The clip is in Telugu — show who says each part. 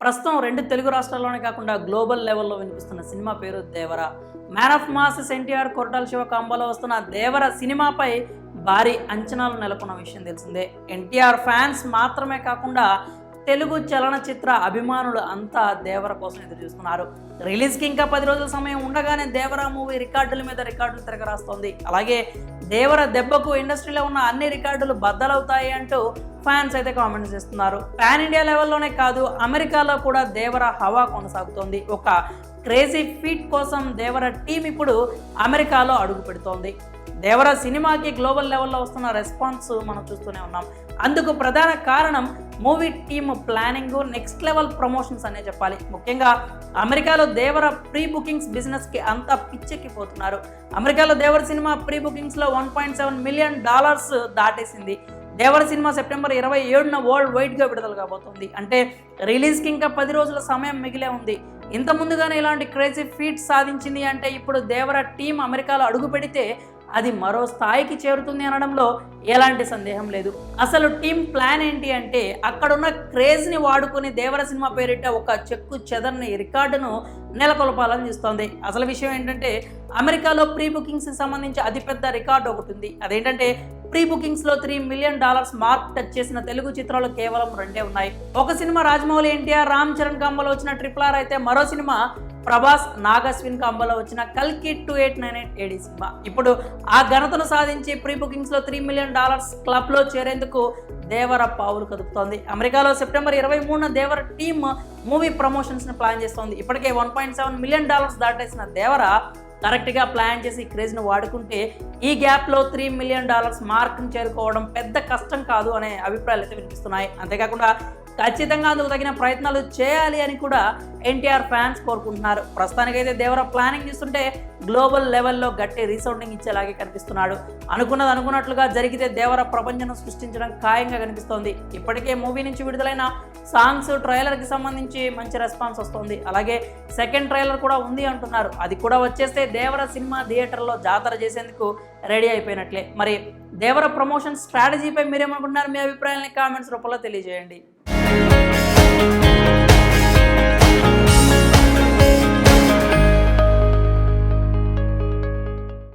Speaker 1: ప్రస్తుతం 2 తెలుగు రాష్ట్రాల్లోనే కాకుండా గ్లోబల్ లెవెల్లో వినిపిస్తున్న సినిమా పేరు Devara. Man of masses NTR, Koratala Siva కాంబోలో వస్తున్న దేవర సినిమాపై భారీ అంచనాలు నెలకొన్న విషయం తెలిసిందే. ఎన్టీఆర్ ఫ్యాన్స్ మాత్రమే కాకుండా తెలుగు చలనచిత్ర అభిమానులు అంతా దేవర కోసం ఎదురు చూస్తున్నారు. రిలీజ్కి ఇంకా 10 రోజుల సమయం ఉండగానే దేవర మూవీ రికార్డుల మీద రికార్డులు తిరగరాస్తోంది. అలాగే దేవర దెబ్బకు ఇండస్ట్రీలో ఉన్న అన్ని రికార్డులు బద్దలవుతాయి అంటూ ఫ్యాన్స్ అయితే కామెంట్స్ చేస్తున్నారు. పాన్ ఇండియా లెవెల్లోనే కాదు, అమెరికాలో కూడా దేవర హవా కొనసాగుతోంది. ఒక క్రేజీ ఫీట్ కోసం దేవర టీం ఇప్పుడు అమెరికాలో అడుగు పెడుతోంది. దేవర సినిమాకి గ్లోబల్ లెవెల్లో వస్తున్న రెస్పాన్స్ మనం చూస్తూనే ఉన్నాం. అందుకు ప్రధాన కారణం movie team planning, next level promotions అనే చెప్పాలి. ముఖ్యంగా అమెరికాలో దేవర ప్రీ బుకింగ్స్ బిజినెస్కి అంతా పిచ్చెక్కిపోతున్నారు. అమెరికాలో దేవర సినిమా ప్రీ బుకింగ్స్లో $1.7 మిలియన్ దాటేసింది. దేవర సినిమా సెప్టెంబర్ 27న వరల్డ్ వైడ్గా విడుదల కాబోతుంది. అంటే రిలీజ్కి ఇంకా 10 రోజుల సమయం మిగిలే ఉంది. ఇంత ముందుగానే ఇలాంటి క్రేజీ ఫీట్ సాధించింది అంటే ఇప్పుడు దేవర టీం అమెరికాలో అడుగు పెడితే అది మరో స్థాయికి చేరుతుంది అనడంలో ఎలాంటి సందేహం లేదు. అసలు టీం ప్లాన్ ఏంటి అంటే అక్కడున్న క్రేజ్ని వాడుకొని దేవర సినిమా పేరిట ఒక చెక్కు చెదర్ని రికార్డును నెలకొల్పాలని చూస్తోంది. అసలు విషయం ఏంటంటే అమెరికాలో ప్రీ బుకింగ్స్కి సంబంధించి అతిపెద్ద రికార్డు ఒకటి ఉంది. అదేంటంటే ప్రీ బుకింగ్స్లో $3 మిలియన్ మార్క్ టచ్ చేసిన తెలుగు చిత్రాలు కేవలం 2 ఉన్నాయి. ఒక సినిమా రాజమౌళి ఎన్టీఆర్, రామ్ చరణ్ కాంబోలో వచ్చిన RRR అయితే మరో సినిమా ప్రభాస్, నాగశ్విన్ కాంబోలో వచ్చిన కల్కి 2898 AD సినిమా. ఇప్పుడు ఆ ఘనతను సాధించి ప్రీ బుకింగ్స్లో $3 మిలియన్ క్లబ్లో చేరేందుకు దేవర పావులు కదుపుతోంది. అమెరికాలో సెప్టెంబర్ 23న దేవర టీమ్ మూవీ ప్రమోషన్స్ని ప్లాన్ చేస్తోంది. ఇప్పటికే $1.7 మిలియన్ దాటేసిన దేవర కరెక్ట్గా ప్లాన్ చేసి క్రేజ్ను వాడుకుంటే ఈ గ్యాప్లో $3 మిలియన్ మార్క్ని చేరుకోవడం పెద్ద కష్టం కాదు అనే అభిప్రాయాలు అయితే వినిపిస్తున్నాయి. అంతేకాకుండా ఖచ్చితంగా అందుకు తగిన ప్రయత్నాలు చేయాలి అని కూడా ఎన్టీఆర్ ఫ్యాన్స్ కోరుకుంటున్నారు. ప్రస్తుతానికైతే దేవర ప్లానింగ్ చూస్తుంటే గ్లోబల్ లెవెల్లో గట్టి రీసౌండింగ్ ఇచ్చేలాగే కనిపిస్తున్నాడు. అనుకున్నది అనుకున్నట్లుగా జరిగితే దేవర ప్రపంచం సృష్టించడం ఖాయంగా కనిపిస్తోంది. ఇప్పటికే మూవీ నుంచి విడుదలైన సాంగ్స్, ట్రైలర్కి సంబంధించి మంచి రెస్పాన్స్ వస్తుంది. అలాగే సెకండ్ ట్రైలర్ కూడా ఉంది అంటున్నారు. అది కూడా వచ్చేస్తే దేవర సినిమా థియేటర్లో జాతర చేసేందుకు రెడీ అయిపోయినట్లే. మరి దేవర ప్రమోషన్ స్ట్రాటజీపై మీరేమనుకుంటున్నారు? మీ అభిప్రాయాన్ని కామెంట్స్ రూపంలో తెలియజేయండి.